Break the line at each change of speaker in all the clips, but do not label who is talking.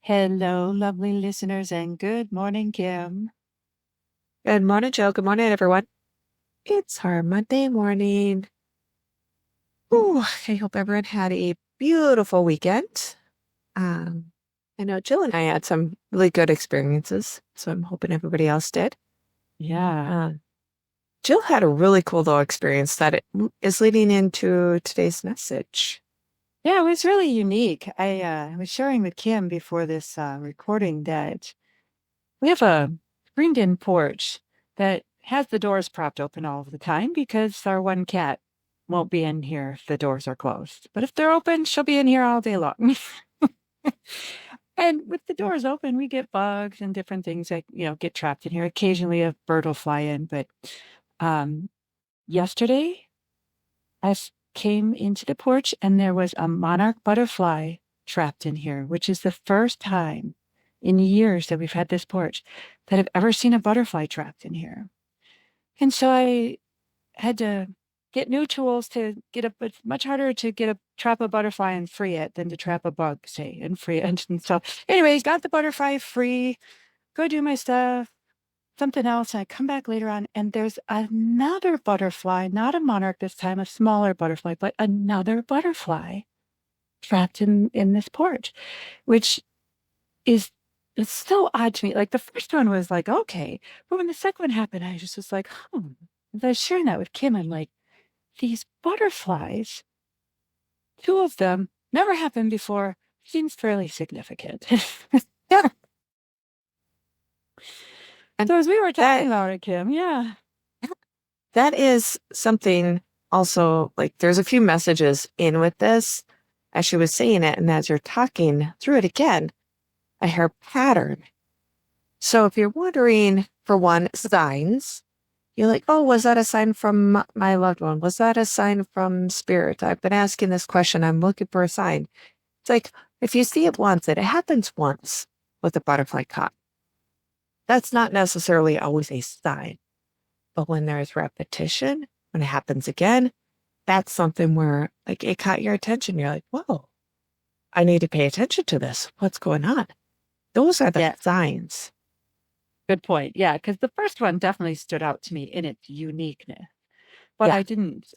Hello, lovely listeners, and good morning, Kim.
Good morning, Jill. Good morning, everyone. It's our Monday morning. Ooh, I hope everyone had a beautiful weekend. Um, I know Jill and I had some really good experiences, so I'm hoping everybody else did.
Yeah.
Uh, Jill had a really cool though experience that is leading into today's message.
Yeah, it was really unique. I was sharing with Kim before this recording that we have a screened-in porch that has the doors propped open all of the time because our one cat won't be in here if the doors are closed. But if they're open, she'll be in here all day long. And with the doors open, we get bugs and different things that, get trapped in here. Occasionally a bird will fly in, but um, yesterday came into the porch and there was a monarch butterfly trapped in here, which is the first time in years that we've had this porch that I've ever seen a butterfly trapped in here. And so I had to get new tools to get up. It's much harder to trap a butterfly and free it than to trap a bug, say, and free it. And so, anyways, got the butterfly free, go do my stuff, something else. And I come back later on and there's another butterfly, not a monarch this time, a smaller butterfly, but another butterfly trapped in this porch, which is it's so odd to me. Like the first one was like, okay. But when the second one happened, I just was like, As I was sharing that with Kim, I'm like, these butterflies, two of them never happened before, seems fairly significant.
Yeah. And
So as we were talking
that
about it, Kim, yeah.
that is something also like there's a few messages in with this as she was saying it, and as you're talking through it again, I hear pattern. So if you're wondering, for one, signs, you're like, oh, was that a sign from my loved one? Was that a sign from spirit? I've been asking this question. I'm looking for a sign. It's like, if you see it once, it happens once with a butterfly caught. That's not necessarily always a sign. But when there's repetition, when it happens again, that's something where like it caught your attention. You're like, whoa, I need to pay attention to this. What's going on? Those are the
Yeah.
signs.
Good point. Yeah, because the first one definitely stood out to me in its uniqueness, but
Yeah.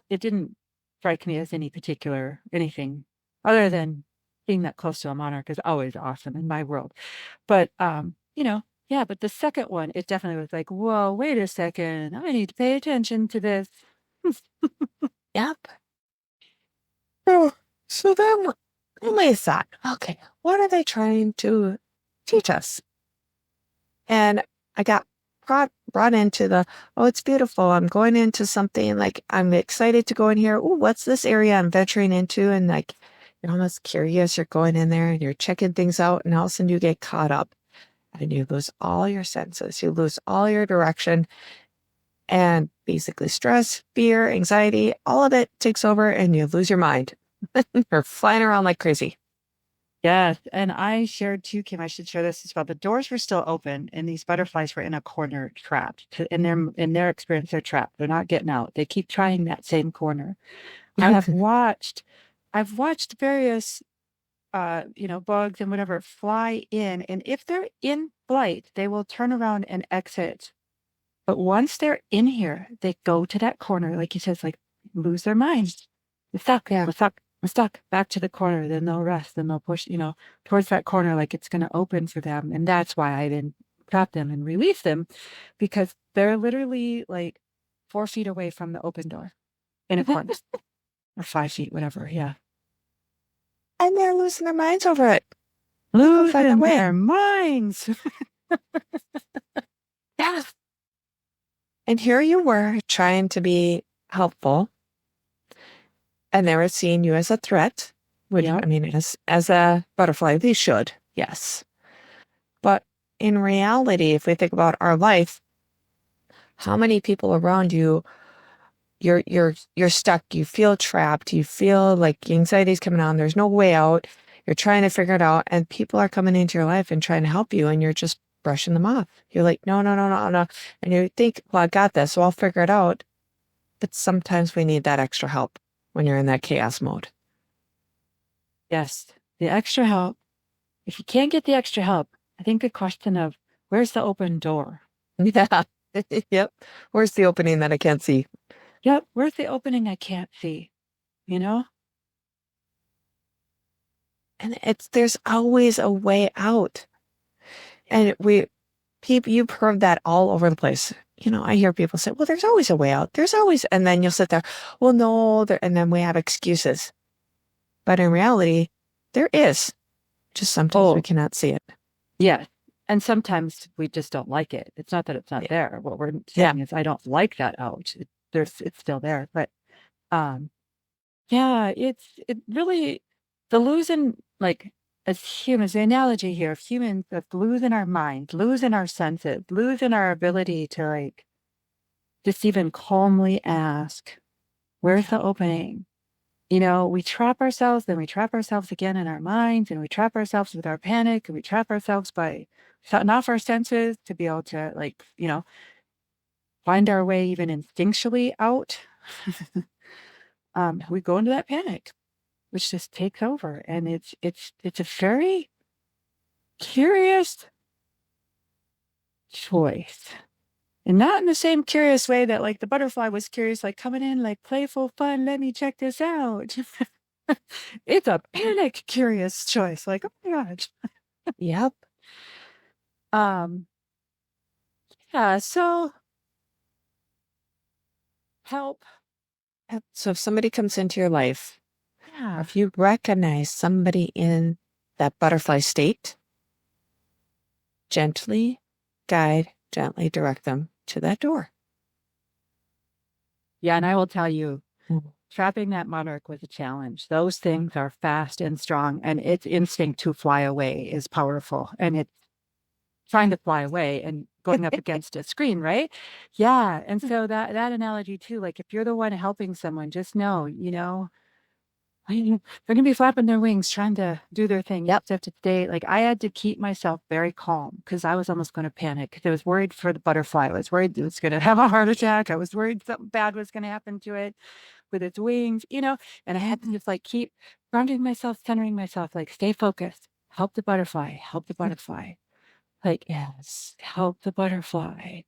it didn't strike me as any particular anything other than being that close to a monarch is always awesome in my world. But, yeah, but the second one, it definitely was like, whoa, wait a second. I need to pay attention to this.
Yep. So then we thought, okay, what are they trying to teach us? And I got brought into oh, it's beautiful. I'm going into something like I'm excited to go in here. Oh, what's this area I'm venturing into? And like you're almost curious. You're going in there and you're checking things out, and all of a sudden you get caught up and you lose all your senses. You lose all your direction, and basically stress, fear, anxiety, all of it takes over, and you lose your mind. You're flying around like crazy.
Yes, and I shared too, Kim, I should share this as well. The doors were still open and these butterflies were in a corner trapped. In their experience, they're trapped. They're not getting out. They keep trying that same corner. I have watched I've watched various bugs and whatever fly in, and if they're in flight, they will turn around and exit. But once they're in here, they go to that corner, like you said, it's like lose their minds. We're stuck,
Yeah.
we're stuck, we're stuck, back to the corner, then they'll rest, then they'll push, towards that corner like it's gonna open for them. And that's why I didn't trap them and release them, because they're literally like 4 feet away from the open door in a corner. Or 5 feet, whatever, yeah.
And they're losing their minds over it. Go find their
Losing
way.
their minds.
Yeah. And here you were trying to be helpful, and they were seeing you as a threat, which
Yep.
I mean, as a butterfly, they should, yes. But in reality, if we think about our life, how many people around you, you're stuck, you feel trapped, you feel like anxiety's coming on, there's no way out, you're trying to figure it out, and people are coming into your life and trying to help you, and you're just brushing them off. You're like, no, no, no, no, no. And you think, well, I got this, so I'll figure it out. But sometimes we need that extra help when you're in that chaos mode.
Yes. The extra help. if you can't get the extra help, I think the question of where's the open door?
Yeah. Yep. Where's the opening that I can't see?
Yep, where's the opening I can't see? You know?
And there's always a way out. And you've heard that all over the place. I hear people say, well, there's always a way out. There's always, and then you'll sit there, well, no, and then we have excuses. But in reality, there is. Just sometimes we
Oh,
cannot see it.
yeah. And sometimes we just don't like it. It's not that it's not
Yeah.
there. What we're
Yeah.
saying is I don't like that out. It's still there. But um yeah, it really the losing like as humans, the analogy here of humans of losing our mind, losing our senses, losing our ability to like just even calmly ask, where's the opening? We trap ourselves, then we trap ourselves again in our minds, and we trap ourselves with our panic, and we trap ourselves by shutting off our senses to be able to, like, find our way even instinctually out. We go into that panic, which just takes over, and it's a very curious choice. And not in the same curious way that like the butterfly was curious, like coming in like playful fun, let me check this out. It's a panic curious choice. Like, oh my gosh.
Yep.
Um, yeah, so help.
Yep. So if somebody comes into your life, or
Yeah.
if you recognize somebody in that butterfly state, gently gently direct them to that door.
Yeah, and I will tell you,
Mm.
trapping that monarch was a challenge. Those things are fast and strong, and its instinct to fly away is powerful. And it's trying to fly away and going up against a screen, right? Yeah. And so that analogy too, like if you're the one helping someone, just know, they're gonna be flapping their wings trying to do their thing. Yep, they have to stay. Like I had to keep myself very calm because I was almost going to panic because I was worried for the butterfly. I was worried it was going to have a heart attack. I was worried something bad was going to happen to it with its wings, and I had to just like keep grounding myself, centering myself, like stay focused, help the butterfly, like, yes, help the butterfly.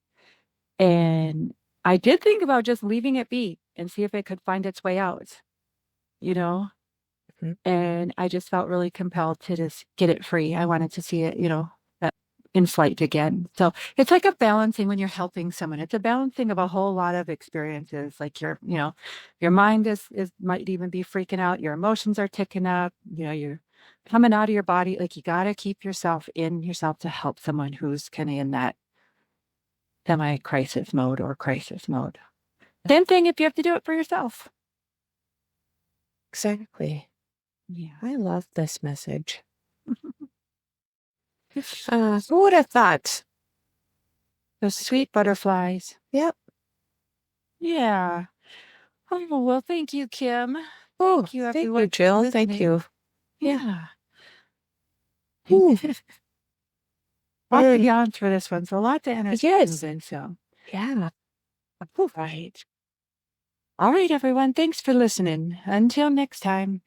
And I did think about just leaving it be and see if it could find its way out, you know?
Mhm.
And I just felt really compelled to just get it free. I wanted to see it, uh, in flight again. So it's like a balancing when you're helping someone. It's a balancing of a whole lot of experiences. Like your mind is might even be freaking out. Your emotions are ticking up. You're coming out of your body. Like you got to keep yourself in yourself to help someone who's kind of in that semi-crisis mode or crisis mode. Same thing if you have to do it for yourself.
Exactly.
Yeah.
I love this message. Who would have thought?
Those sweet butterflies.
Yep.
Yeah. Oh, well, thank you, Kim.
Oh,
Thank you,
thank you,
everyone, for
Jill. Thank
listening.
you. Yeah.
Yeah.
Ooh,
Lots
mm,
of yawns for this one, so lots of energy
yes.
moving, so.
Yeah.
All right. All right, everyone. Thanks for listening. Until next time.